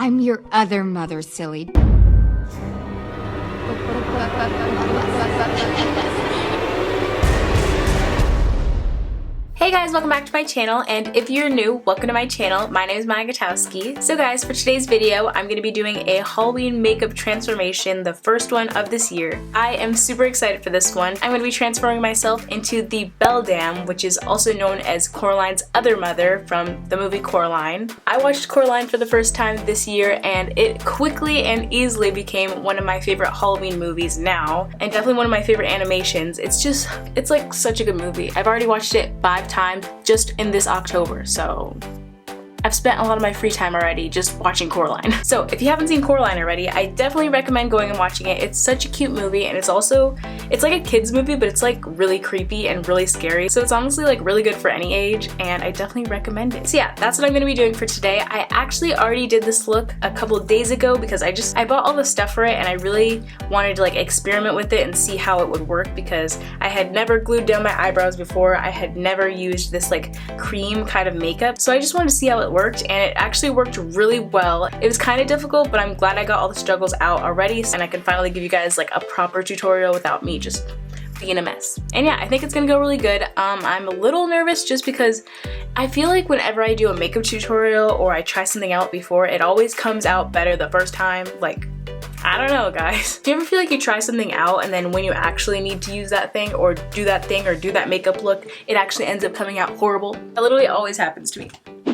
I'm your other mother, silly. Hey guys, welcome back to my channel, and if you're new, welcome to my channel. My name is Gutowski. So guys, for today's video, I'm going to be doing a Halloween makeup transformation, the first one of this year. I am super excited for this one. I'm going to be transforming myself into the Beldam, which is also known as Coraline's other mother from the movie Coraline. I watched Coraline for the first time this year, and it quickly and easily became one of my favorite Halloween movies now, and definitely one of my favorite animations. It's like such a good movie. I've already watched it 5 times just in this October, so I've spent a lot of my free time already just watching Coraline. So if you haven't seen Coraline already, I definitely recommend going and watching it. It's such a cute movie, and it's like a kid's movie, but it's like really creepy and really scary. So it's honestly like really good for any age, and I definitely recommend it. So yeah, that's what I'm gonna be doing for today. I actually already did this look a couple of days ago because I bought all the stuff for it, and I really wanted to like experiment with it and see how it would work because I had never glued down my eyebrows before. I had never used this like cream kind of makeup. So I just wanted to see how it worked, and it actually worked really well. It was kind of difficult, but I'm glad I got all the struggles out already, and I can finally give you guys like a proper tutorial without me just being a mess. And yeah, I think it's gonna go really good. I'm a little nervous just because I feel like whenever I do a makeup tutorial or I try something out before, it always comes out better the first time. Like, I don't know, guys. Do you ever feel like you try something out and then when you actually need to use that thing or do that makeup look, it actually ends up coming out horrible? That literally always happens to me.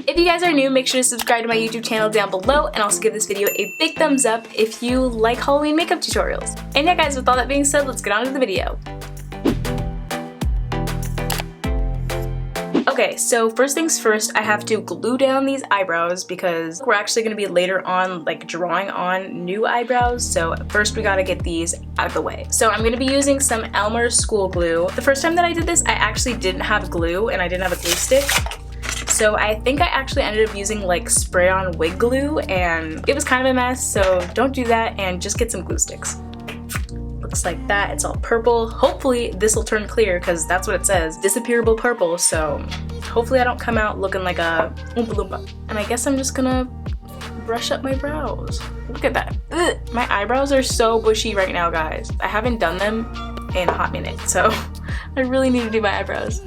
If you guys are new, make sure to subscribe to my YouTube channel down below, and also give this video a big thumbs up if you like Halloween makeup tutorials. And yeah guys, with all that being said, let's get on to the video. Okay, so first things first, I have to glue down these eyebrows because we're actually going to be later on like drawing on new eyebrows. So first we gotta get these out of the way. So I'm going to be using some Elmer's school glue. The first time that I did this, I actually didn't have glue and I didn't have a glue stick. So I think I actually ended up using like spray-on wig glue, and it was kind of a mess, so don't do that and just get some glue sticks. Looks like that. It's all purple. Hopefully this will turn clear because that's what it says, disappearable purple, so hopefully I don't come out looking like a Oompa Loompa. And I guess I'm just gonna brush up my brows. Look at that. Ugh. My eyebrows are so bushy right now, guys. I haven't done them in a hot minute, so I really need to do my eyebrows.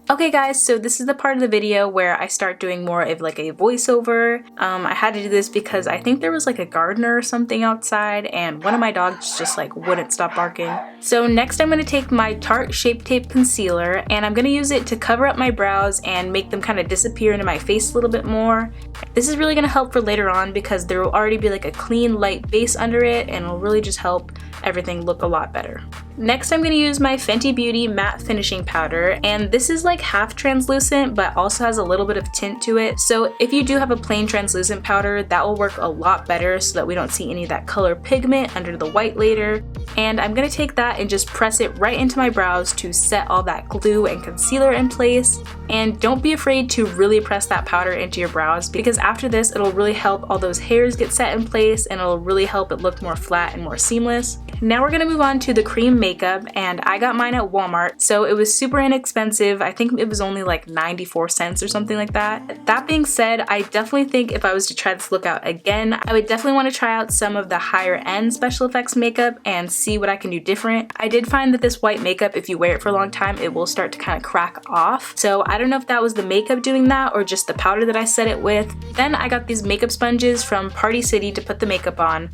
Okay guys, so this is the part of the video where I start doing more of like a voiceover. I had to do this because I think there was like a gardener or something outside and one of my dogs just like wouldn't stop barking. So next I'm going to take my Tarte Shape Tape Concealer and I'm going to use it to cover up my brows and make them kind of disappear into my face a little bit more. This is really going to help for later on because there will already be like a clean light base under it and it'll really just help everything look a lot better. Next I'm going to use my Fenty Beauty Matte Finishing Powder, and this is like half translucent but also has a little bit of tint to it. So if you do have a plain translucent powder, that will work a lot better so that we don't see any of that color pigment under the white later. And I'm going to take that and just press it right into my brows to set all that glue and concealer in place. And don't be afraid to really press that powder into your brows because after this it'll really help all those hairs get set in place and it'll really help it look more flat and more seamless. Now we're going to move on to the cream makeup, and I got mine at Walmart, so it was super inexpensive. I think it was only like 94 cents or something like that. That being said, I definitely think if I was to try this look out again, I would definitely want to try out some of the higher end special effects makeup and see what I can do different. I did find that this white makeup, if you wear it for a long time, it will start to kind of crack off. So I don't know if that was the makeup doing that or just the powder that I set it with. Then I got these makeup sponges from Party City to put the makeup on.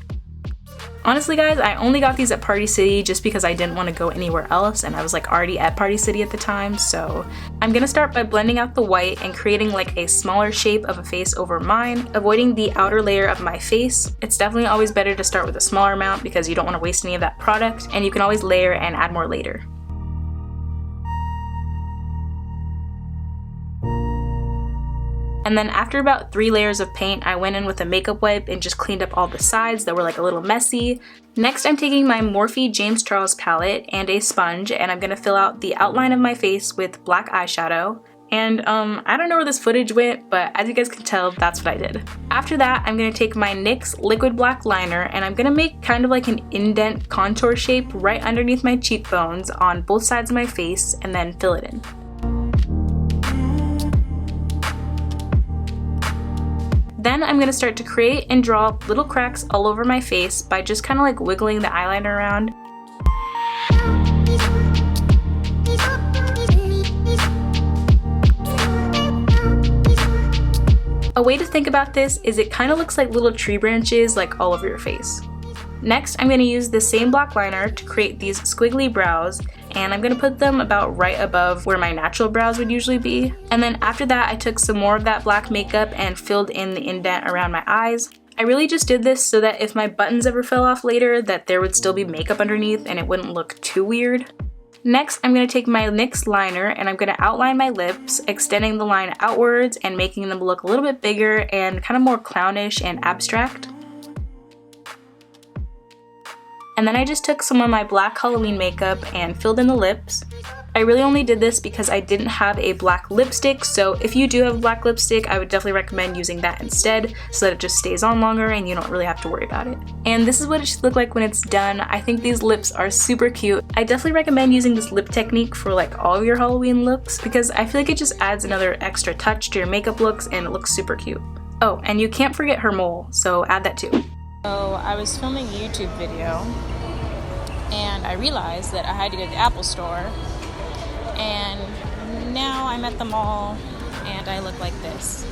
Honestly guys, I only got these at Party City just because I didn't want to go anywhere else and I was like already at Party City at the time, so I'm gonna start by blending out the white and creating like a smaller shape of a face over mine, avoiding the outer layer of my face. It's definitely always better to start with a smaller amount because you don't want to waste any of that product, and you can always layer and add more later. And then after about 3 layers of paint, I went in with a makeup wipe and just cleaned up all the sides that were like a little messy. Next, I'm taking my Morphe James Charles palette and a sponge, and I'm going to fill out the outline of my face with black eyeshadow. And I don't know where this footage went, but as you guys can tell, that's what I did. After that, I'm gonna take my NYX liquid black liner and I'm gonna make kind of like an indent contour shape right underneath my cheekbones on both sides of my face and then fill it in. Then I'm gonna start to create and draw little cracks all over my face by just kind of like wiggling the eyeliner around. A way to think about this is it kind of looks like little tree branches like all over your face. Next, I'm going to use the same black liner to create these squiggly brows, and I'm going to put them about right above where my natural brows would usually be. And then after that, I took some more of that black makeup and filled in the indent around my eyes. I really just did this so that if my buttons ever fell off later, that there would still be makeup underneath and it wouldn't look too weird. Next, I'm going to take my NYX liner and I'm going to outline my lips, extending the line outwards and making them look a little bit bigger and kind of more clownish and abstract. And then I just took some of my black Halloween makeup and filled in the lips. I really only did this because I didn't have a black lipstick, so if you do have a black lipstick, I would definitely recommend using that instead so that it just stays on longer and you don't really have to worry about it. And this is what it should look like when it's done. I think these lips are super cute. I definitely recommend using this lip technique for like all of your Halloween looks because I feel like it just adds another extra touch to your makeup looks and it looks super cute. Oh, and you can't forget her mole, so add that too. So I was filming a YouTube video and I realized that I had to go to the Apple store, and now I'm at the mall and I look like this.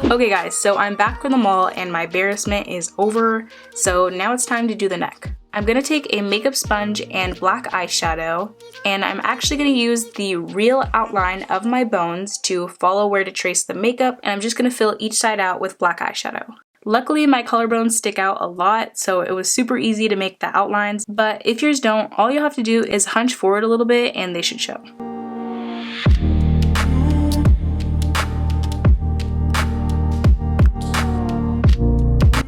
Okay guys, so I'm back from the mall and my embarrassment is over, so now it's time to do the neck. I'm going to take a makeup sponge and black eyeshadow, and I'm actually going to use the real outline of my bones to follow where to trace the makeup, and I'm just going to fill each side out with black eyeshadow. Luckily, my collarbones stick out a lot, so it was super easy to make the outlines, but if yours don't, all you'll have to do is hunch forward a little bit and they should show.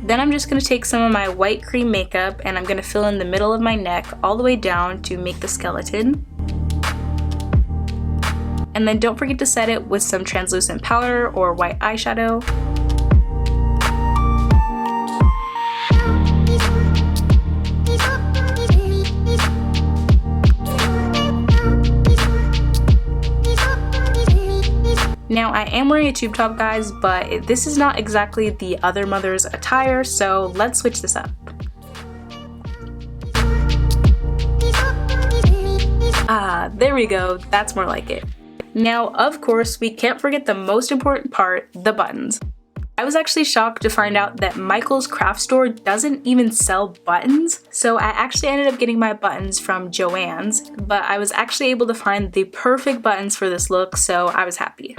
Then I'm just going to take some of my white cream makeup and I'm going to fill in the middle of my neck all the way down to make the skeleton. And then don't forget to set it with some translucent powder or white eyeshadow. Now I am wearing a tube top guys, but this is not exactly the other mother's attire, so let's switch this up. Ah, there we go, that's more like it. Now, of course, we can't forget the most important part, the buttons. I was actually shocked to find out that Michael's craft store doesn't even sell buttons, so I actually ended up getting my buttons from Joann's, but I was actually able to find the perfect buttons for this look, so I was happy.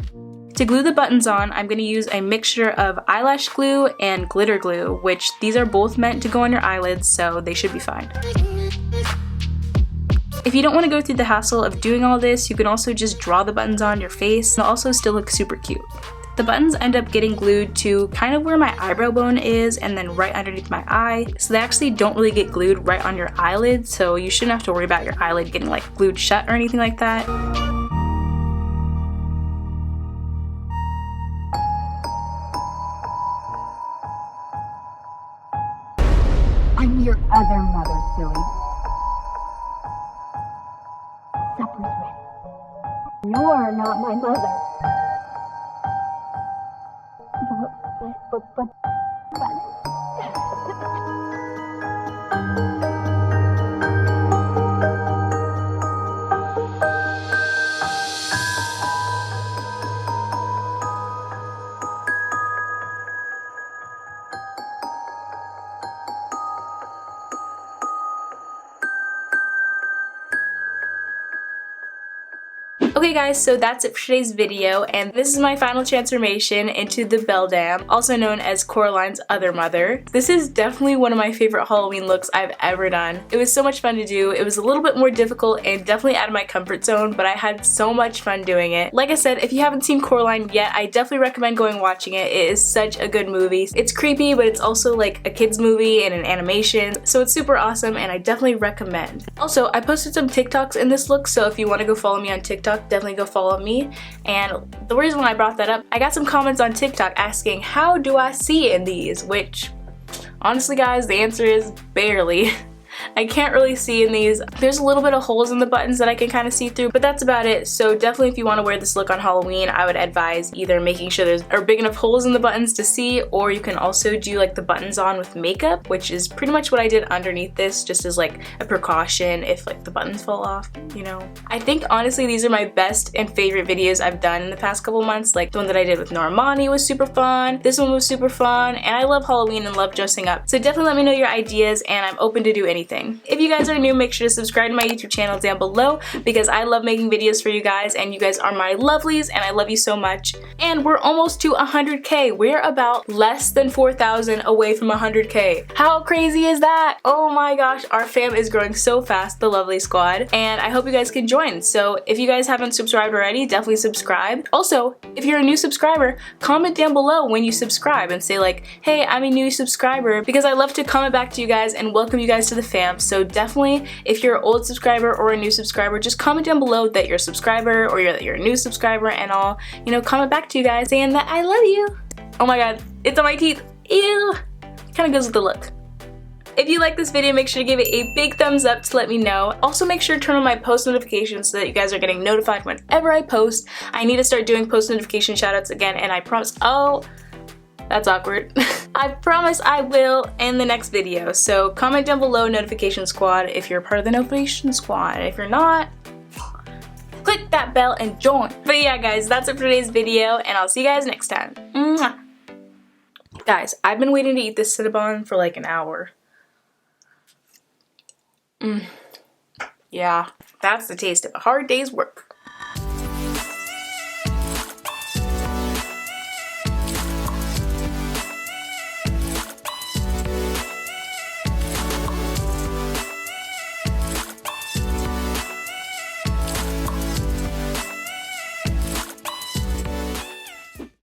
To glue the buttons on, I'm going to use a mixture of eyelash glue and glitter glue, which these are both meant to go on your eyelids, so they should be fine. If you don't want to go through the hassle of doing all this, you can also just draw the buttons on your face, and they'll also still look super cute. The buttons end up getting glued to kind of where my eyebrow bone is and then right underneath my eye, so they actually don't really get glued right on your eyelid, so you shouldn't have to worry about your eyelid getting like glued shut or anything like that. I'm your other mother, silly. Supper's ready. You're not my mother. But. Okay guys, so that's it for today's video, and this is my final transformation into the Beldam, also known as Coraline's other mother. This is definitely one of my favorite Halloween looks I've ever done. It was so much fun to do. It was a little bit more difficult and definitely out of my comfort zone, but I had so much fun doing it. Like I said, if you haven't seen Coraline yet, I definitely recommend going and watching it. It is such a good movie. It's creepy, but it's also like a kid's movie and an animation. so it's super awesome and I definitely recommend. Also, I posted some TikToks in this look, so if you want to go follow me on TikTok, definitely go follow me. And the reason why I brought that up, I got some comments on TikTok asking how do I see in these, which honestly guys, the answer is barely. I can't really see in these. There's a little bit of holes in the buttons that I can kind of see through, but that's about it. So definitely if you want to wear this look on Halloween, I would advise either making sure there's big enough holes in the buttons to see, or you can also do like the buttons on with makeup, which is pretty much what I did underneath this, just as like a precaution if like the buttons fall off, you know. I think honestly these are my best and favorite videos I've done in the past couple months. Like the one that I did with Normani was super fun, this one was super fun, and I love Halloween and love dressing up. So definitely let me know your ideas and I'm open to do anything. If you guys are new, make sure to subscribe to my YouTube channel down below because I love making videos for you guys and you guys are my lovelies and I love you so much. And we're almost to 100K. We're about less than 4,000 away from 100K. How crazy is that? Oh my gosh, our fam is growing so fast, the Lovely Squad, and I hope you guys can join. So if you guys haven't subscribed already, definitely subscribe. Also, if you're a new subscriber, comment down below when you subscribe and say like, hey, I'm a new subscriber, because I love to comment back to you guys and welcome you guys to the fam. So definitely, if you're an old subscriber or a new subscriber, just comment down below that you're a subscriber or that you're a new subscriber and I'll, you know, comment back to you guys saying that I love you. Oh my god, it's on my teeth. Ew. Kind of goes with the look. If you like this video, make sure to give it a big thumbs up to let me know. Also make sure to turn on my post notifications so that you guys are getting notified whenever I post. I need to start doing post notification shoutouts again and I promise, oh, that's awkward. I promise I will in the next video. So comment down below notification squad if you're part of the notification squad. If you're not, click that bell and join. But yeah guys, that's it for today's video and I'll see you guys next time. Mwah. Guys, I've been waiting to eat this Cinnabon for like an hour. Yeah, that's the taste of a hard day's work.